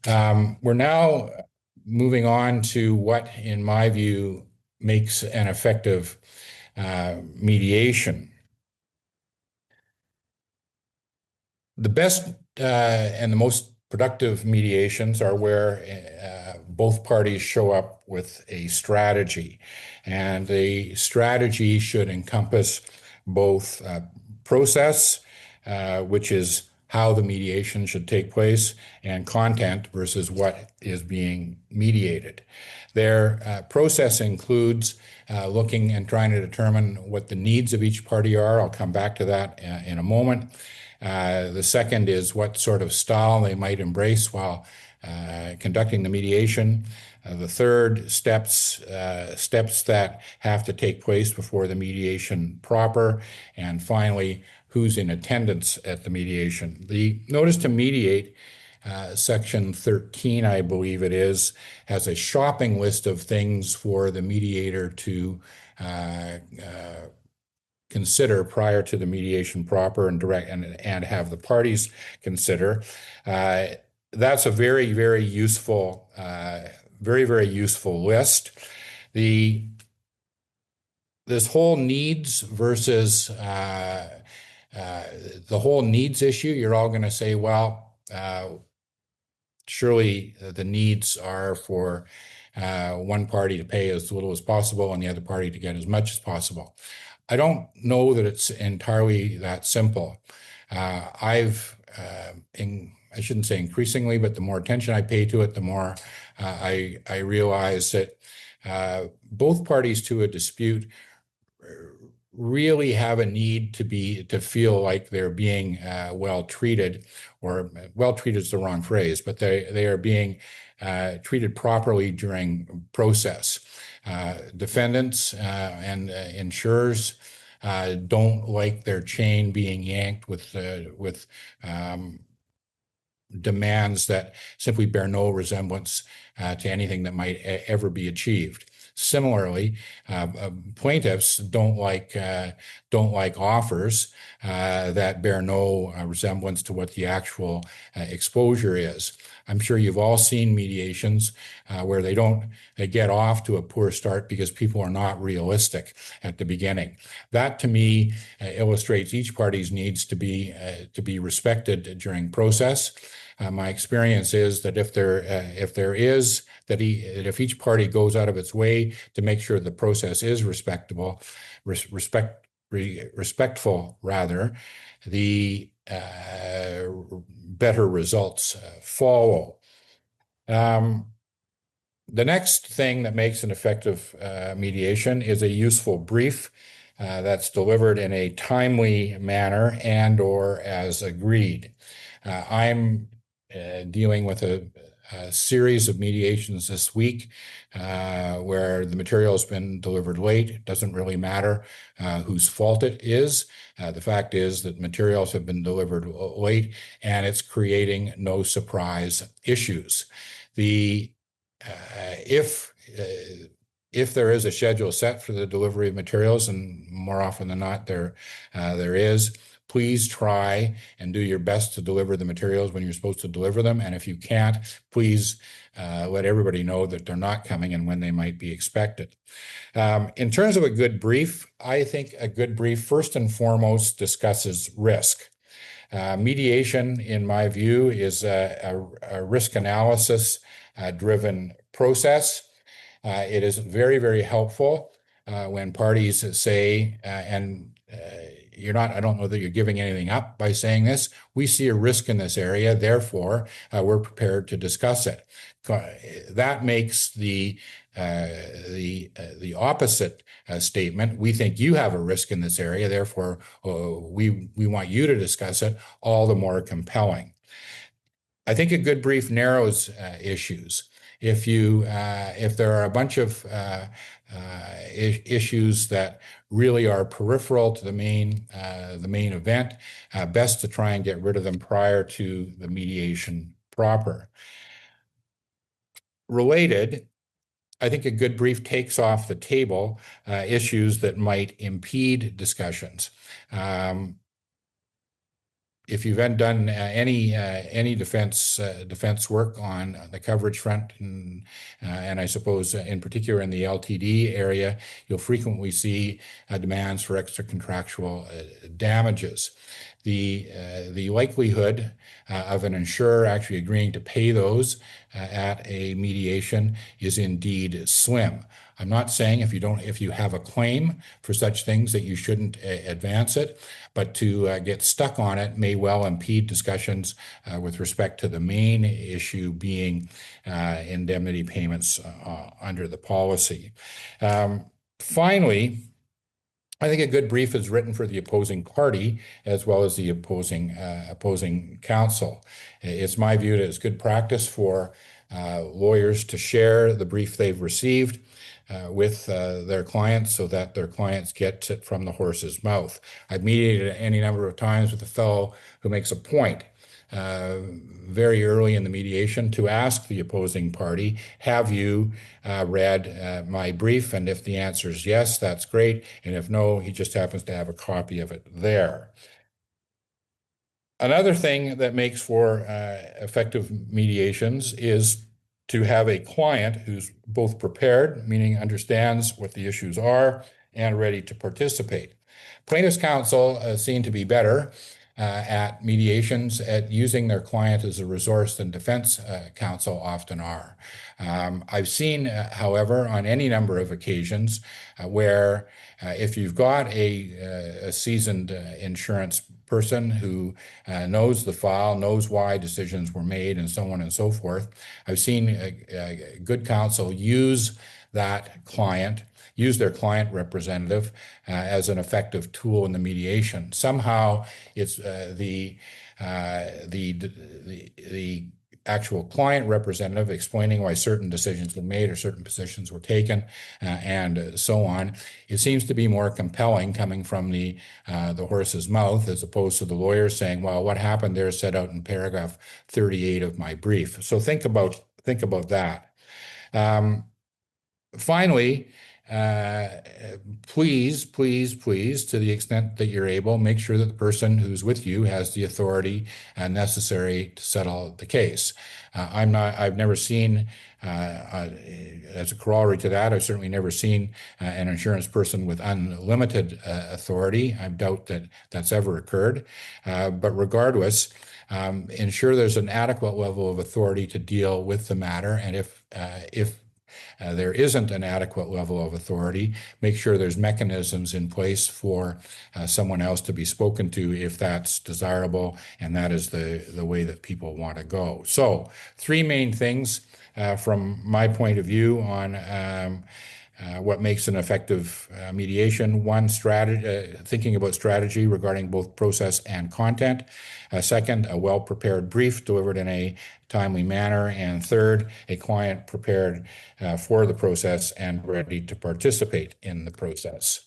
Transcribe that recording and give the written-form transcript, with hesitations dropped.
We're now moving on to what, in my view, makes an effective mediation. The best and the most productive mediations are where both parties show up with a strategy. And the strategy should encompass both process, which is how the mediation should take place, and content versus what is being mediated. Their process includes looking and trying to determine what the needs of each party are. I'll come back to that in a moment. The second is what sort of style they might embrace while conducting the mediation. The third, steps that have to take place before the mediation proper. And finally, who's in attendance at the mediation. The notice to mediate, section 13, I believe it is, has a shopping list of things for the mediator to consider prior to the mediation proper and have the parties consider. That's a very, very useful, very useful list. This whole needs versus the whole needs issue, you're all going to say, well, surely the needs are for one party to pay as little as possible and the other party to get as much as possible. I don't know that it's entirely that simple. I shouldn't say increasingly, but the more attention I pay to it, the more I realize that both parties to a dispute really have a need to feel like they're being well treated, or well treated is the wrong phrase, but they are being treated properly during process. Defendants and insurers don't like their chain being yanked with demands that simply bear no resemblance to anything that might ever be achieved. Similarly, plaintiffs don't like offers that bear no resemblance to what the actual exposure is. I'm sure you've all seen mediations where they get off to a poor start because people are not realistic at the beginning. That, to me, illustrates each party's needs to be respected during process. My experience is that if each party goes out of its way to make sure the process is respectful, rather, the better results follow. The next thing that makes an effective mediation is a useful brief that's delivered in a timely manner and/or as agreed. I'm dealing with a series of mediations this week where the material has been delivered late. It doesn't really matter whose fault it is. The fact is that materials have been delivered late, and it's creating no surprise issues. If there is a schedule set for the delivery of materials, and more often than not there is, please try and do your best to deliver the materials when you're supposed to deliver them. And if you can't, please let everybody know that they're not coming and when they might be expected. In terms of a good brief, I think a good brief first and foremost discusses risk. Mediation, in my view, is a risk analysis driven process. It is very, very helpful when parties say, I don't know that you're giving anything up by saying this. We see a risk in this area, therefore, we're prepared to discuss it. That makes the opposite statement, we think you have a risk in this area, therefore, we want you to discuss it, all the more compelling. I think a good brief narrows issues. If there are a bunch of issues that really are peripheral to the main event, best to try and get rid of them prior to the mediation proper. Related, I think a good brief takes off the table issues that might impede discussions. if you've done any defense work on the coverage front, and I suppose in particular in the LTD area, you'll frequently see demands for extra contractual damages. The likelihood of an insurer actually agreeing to pay those at a mediation is indeed slim. I'm not saying if you have a claim for such things that you shouldn't advance it, but to get stuck on it may well impede discussions with respect to the main issue being indemnity payments under the policy. Finally, I think a good brief is written for the opposing party as well as the opposing counsel. It's my view that it's good practice for lawyers to share the brief they've received with their clients so that their clients get it from the horse's mouth. I've mediated any number of times with a fellow who makes a point very early in the mediation to ask the opposing party, have you read my brief? And if the answer is yes, that's great. And if no, he just happens to have a copy of it there. Another thing that makes for effective mediations is to have a client who's both prepared, meaning understands what the issues are, and ready to participate. Plaintiffs' counsel seem to be better at mediations at using their client as a resource than defense counsel often are. I've seen, however, on any number of occasions where if you've got a seasoned insurance person who knows the file, knows why decisions were made, and so on and so forth, I've seen good counsel use that client, use their client representative as an effective tool in the mediation. Somehow it's the actual client representative explaining why certain decisions were made or certain positions were taken and so on. It seems to be more compelling coming from the horse's mouth as opposed to the lawyer saying, well, what happened there is set out in paragraph 38 of my brief. So think about that. Finally, please, to the extent that you're able, make sure that the person who's with you has the authority necessary to settle the case. I've never seen, as a corollary to that, I've certainly never seen an insurance person with unlimited authority. I doubt that that's ever occurred. But regardless, ensure there's an adequate level of authority to deal with the matter. And if there isn't an adequate level of authority, make sure there's mechanisms in place for someone else to be spoken to if that's desirable and that is the way that people want to go. So, three main things from my point of view on what makes an effective mediation. One, thinking about strategy regarding both process and content. Second, a well-prepared brief delivered in a timely manner. And third, a client prepared for the process and ready to participate in the process.